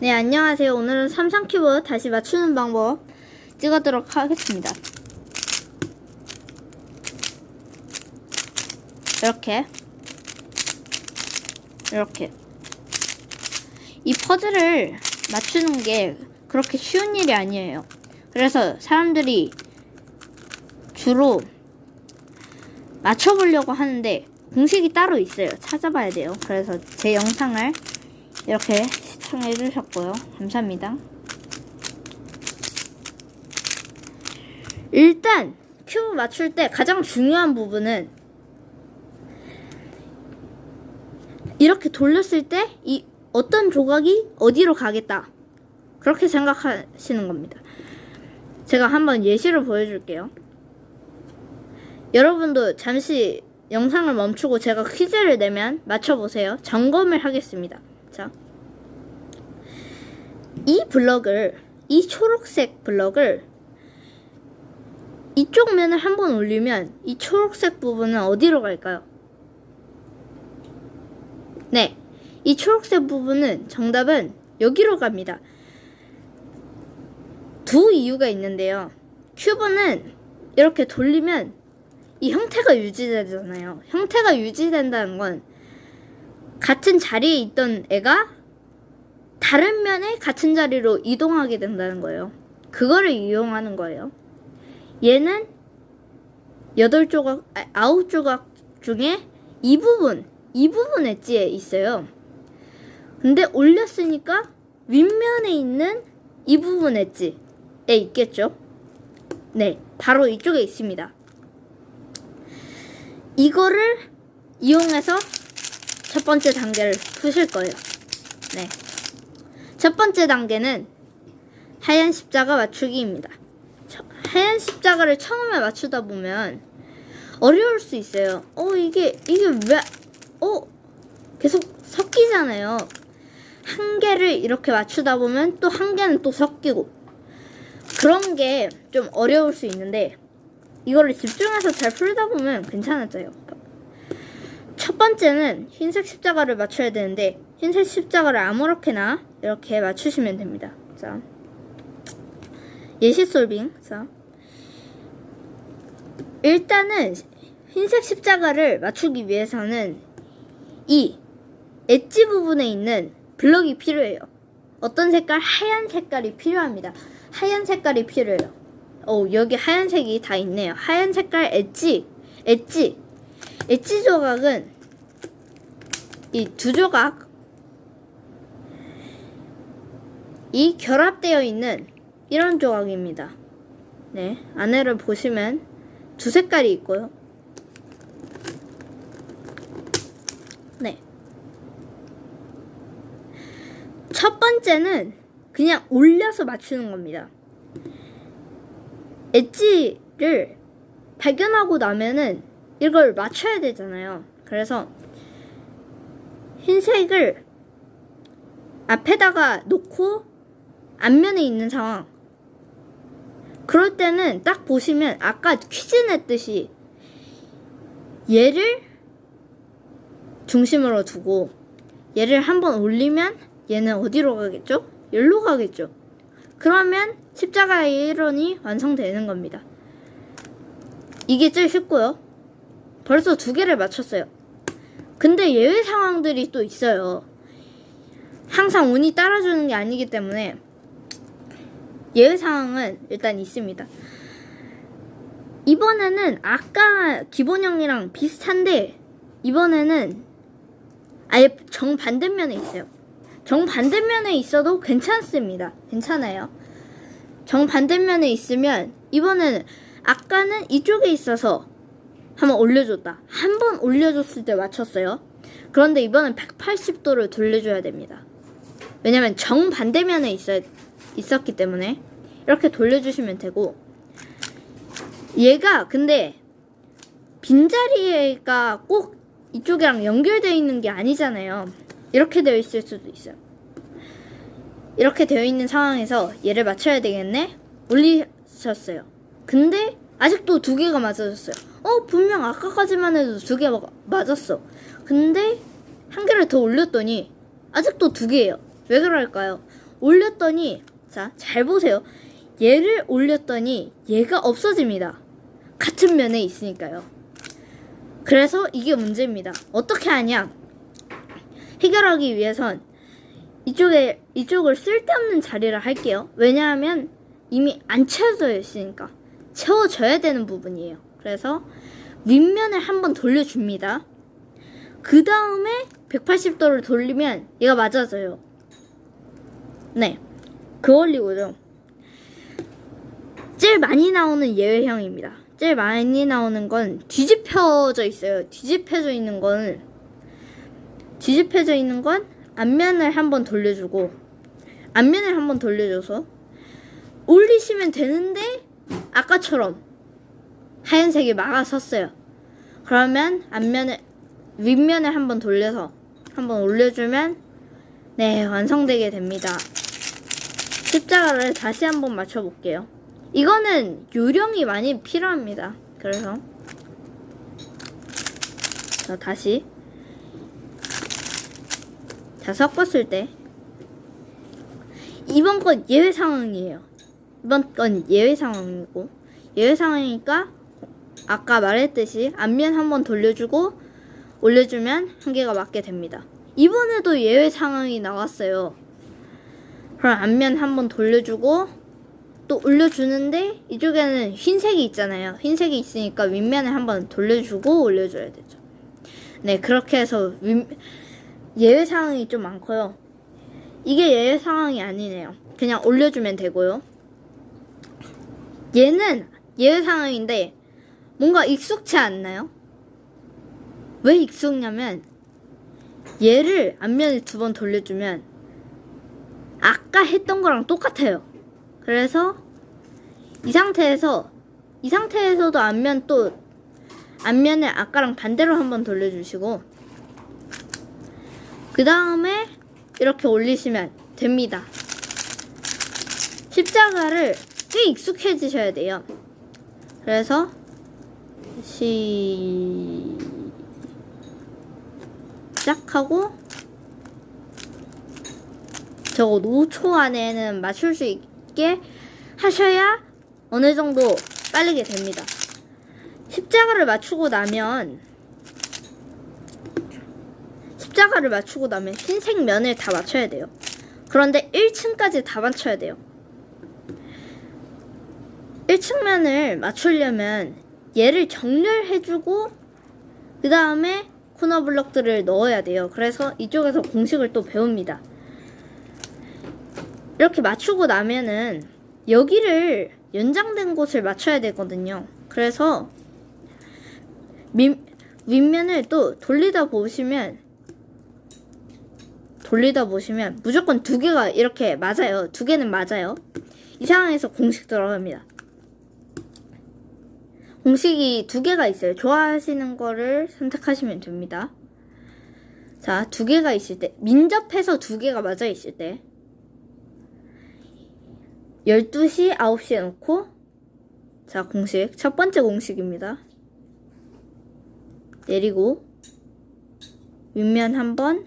네, 안녕하세요. 오늘은 삼성 큐브 다시 맞추는 방법 찍어도록 하겠습니다. 이렇게 이 퍼즐을 맞추는 게 그렇게 쉬운 일이 아니에요. 그래서 사람들이 주로 맞춰보려고 하는데 공식이 따로 있어요. 찾아봐야 돼요. 그래서 제 영상을 이렇게 시청해 주셨고요. 감사합니다. 일단 큐브 맞출 때 가장 중요한 부분은 이렇게 돌렸을 때 이 어떤 조각이 어디로 가겠다, 그렇게 생각하시는 겁니다. 제가 한번 예시를 보여줄게요. 여러분도 잠시 영상을 멈추고 제가 퀴즈를 내면 맞춰보세요. 점검을 하겠습니다. 자, 이 초록색 블럭을 이쪽 면을 한번 올리면 이 초록색 부분은 어디로 갈까요? 네, 이 초록색 부분은 정답은 여기로 갑니다. 두 이유가 있는데요. 큐브는 이렇게 돌리면 이 형태가 유지되잖아요. 형태가 유지된다는 건 같은 자리에 있던 애가 다른 면에 같은 자리로 이동하게 된다는 거예요. 그거를 이용하는 거예요. 얘는 9조각 중에 이 부분 엣지에 있어요. 근데 올렸으니까 윗면에 있는 이 부분 엣지에 있겠죠? 네, 바로 이쪽에 있습니다. 이거를 이용해서 첫 번째 단계를 푸실 거예요. 네. 첫 번째 단계는 하얀 십자가 맞추기입니다. 하얀 십자가를 처음에 맞추다 보면 어려울 수 있어요. 이게 왜, 계속 섞이잖아요. 한 개를 이렇게 맞추다 보면 또 한 개는 또 섞이고, 그런 게 좀 어려울 수 있는데 이거를 집중해서 잘 풀다 보면 괜찮아져요. 첫 번째는 흰색 십자가를 맞춰야 되는데 흰색 십자가를 아무렇게나 이렇게 맞추시면 됩니다. 자, 예시 솔빙. 자, 일단은 흰색 십자가를 맞추기 위해서는 이 엣지 부분에 있는 블럭이 필요해요. 어떤 색깔? 하얀 색깔이 필요합니다. 하얀 색깔이 필요해요. 여기 하얀색이 다 있네요. 하얀 색깔 엣지 조각은 이 두 조각, 이 결합되어 있는 이런 조각입니다. 네, 안에를 보시면 두 색깔이 있고요. 네. 첫 번째는 그냥 올려서 맞추는 겁니다. 엣지를 발견하고 나면은 이걸 맞춰야 되잖아요. 그래서 흰색을 앞에다가 놓고 앞면에 있는 상황, 그럴 때는 딱 보시면 아까 퀴즈 냈듯이 얘를 중심으로 두고 얘를 한번 올리면 얘는 어디로 가겠죠? 여기로 가겠죠. 그러면 십자가의 이론이 완성되는 겁니다. 이게 제일 쉽고요. 벌써 두 개를 맞췄어요. 근데 예외 상황들이 또 있어요. 항상 운이 따라주는 게 아니기 때문에 예외 상황은 일단 있습니다. 이번에는 아까 기본형이랑 비슷한데 이번에는 아예 정반대면에 있어요. 정반대면에 있어도 괜찮습니다. 괜찮아요. 정반대면에 있으면 이번에는 아까는 이쪽에 있어서 한번 올려줬다. 한 번 올려줬을 때 맞췄어요. 그런데 이번엔 180도를 돌려줘야 됩니다. 왜냐면 정반대면에 있었기 때문에 이렇게 돌려주시면 되고, 얘가 근데 빈자리가 꼭 이쪽이랑 연결되어 있는 게 아니잖아요. 이렇게 되어 있을 수도 있어요. 이렇게 되어 있는 상황에서 얘를 맞춰야 되겠네? 올리셨어요. 근데 아직도 두 개가 맞아졌어요. 분명 아까까지만 해도 두 개 맞았어. 근데 한 개를 더 올렸더니 아직도 두 개예요. 왜 그럴까요? 올렸더니, 자, 잘 보세요. 얘를 올렸더니 얘가 없어집니다. 같은 면에 있으니까요. 그래서 이게 문제입니다. 어떻게 하냐? 해결하기 위해선 이쪽을 쓸데없는 자리를 할게요. 왜냐하면 이미 안 채워져 있으니까 채워져야 되는 부분이에요. 그래서 윗면을 한번 돌려줍니다. 그 다음에 180도를 돌리면 얘가 맞아져요. 네, 그 원리고요. 제일 많이 나오는 예외형입니다. 제일 많이 나오는 건 뒤집혀져 있어요. 뒤집혀져 있는 건 앞면을 한번 돌려주고, 앞면을 한번 돌려줘서 올리시면 되는데 아까처럼 하얀색이 막아섰어요. 그러면 윗면을 한번 돌려서 한번 올려주면 네, 완성되게 됩니다. 십자가를 다시 한번 맞춰볼게요. 이거는 요령이 많이 필요합니다. 그래서 자, 다시 자, 섞었을 때 이번 건 예외 상황이에요. 이번 건 예외 상황이고, 예외 상황이니까 아까 말했듯이 앞면 한번 돌려주고 올려주면 한 개가 맞게 됩니다. 이번에도 예외 상황이 나왔어요. 그럼 앞면 한번 돌려주고 또 올려주는데 이쪽에는 흰색이 있잖아요. 흰색이 있으니까 윗면을 한번 돌려주고 올려줘야 되죠. 네, 그렇게 해서 예외 상황이 좀 많고요. 이게 예외 상황이 아니네요. 그냥 올려주면 되고요. 얘는 예외 상황인데 뭔가 익숙치 않나요? 왜 익숙냐면 얘를 앞면에 2번 돌려주면 아까 했던 거랑 똑같아요. 그래서 이 상태에서도 앞면을 아까랑 반대로 한번 돌려주시고 그 다음에 이렇게 올리시면 됩니다. 십자가를 꽤 익숙해지셔야 돼요. 그래서 시작하고 저거 5초 안에는 맞출 수 있게 하셔야 어느 정도 빨리게 됩니다. 십자가를 맞추고 나면 흰색 면을 다 맞춰야 돼요. 그런데 1층까지 다 맞춰야 돼요. 1층 면을 맞추려면 얘를 정렬해주고 그 다음에 코너 블럭들을 넣어야 돼요. 그래서 이쪽에서 공식을 또 배웁니다. 이렇게 맞추고 나면은 여기를 연장된 곳을 맞춰야 되거든요. 그래서 윗면을 또 돌리다 보시면 무조건 2개가 이렇게 맞아요. 2개는 맞아요. 이 상황에서 공식 들어갑니다. 공식이 2개가 있어요. 좋아하시는 거를 선택하시면 됩니다. 자, 2개가 있을 때, 민접해서 2개가 맞아 있을 때 12시, 9시에 놓고 자, 공식. 첫 번째 공식입니다. 내리고 윗면 한번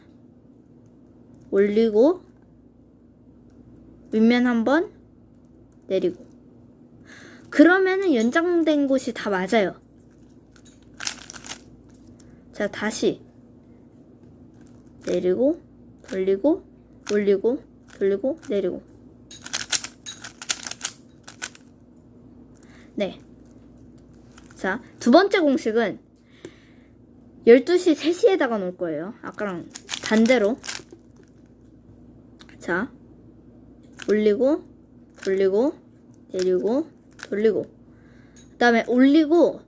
올리고 윗면 한번 내리고 그러면은 연장된 곳이 다 맞아요. 자, 다시 내리고 돌리고 올리고 돌리고 내리고 네. 자, 2번째 공식은 12시, 3시에다가 놓을 거예요. 아까랑 반대로. 자, 올리고 돌리고 내리고 돌리고 그 다음에 올리고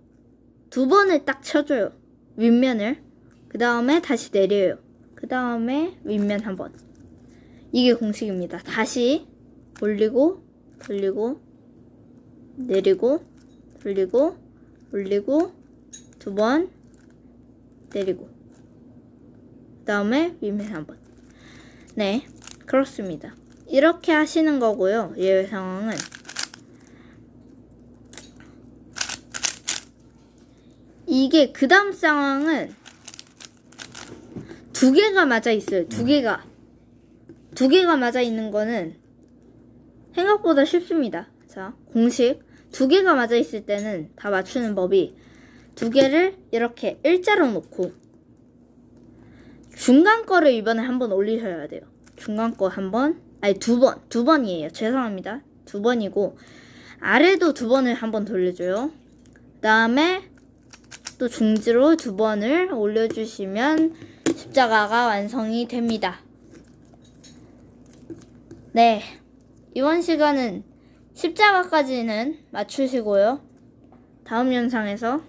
2번을 딱 쳐줘요. 윗면을. 그 다음에 다시 내려요. 그 다음에 윗면 한번. 이게 공식입니다. 다시 올리고 돌리고 내리고 돌리고 올리고 2번 내리고 그 다음에 윗면 한번. 네, 그렇습니다. 이렇게 하시는 거고요. 예외 상황은 이게 그 다음 상황은 2개가 맞아 있어요. 2개가 두 개가 맞아 있는 거는 생각보다 쉽습니다. 자, 공식. 두 개가 맞아 있을 때는 다 맞추는 법이 두 개를 이렇게 일자로 놓고 중간 거를 이번에 한번 올리셔야 돼요. 중간 거 한 번, 아니 두 번이에요. 죄송합니다. 두 번이고 아래도 두 번을 한번 돌려줘요. 그 다음에 또 중지로 두 번을 올려주시면 십자가가 완성이 됩니다. 네, 이번 시간은 십자가까지는 맞추시고요. 다음 영상에서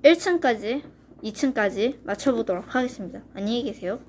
1층까지, 2층까지 맞춰보도록 하겠습니다. 안녕히 계세요.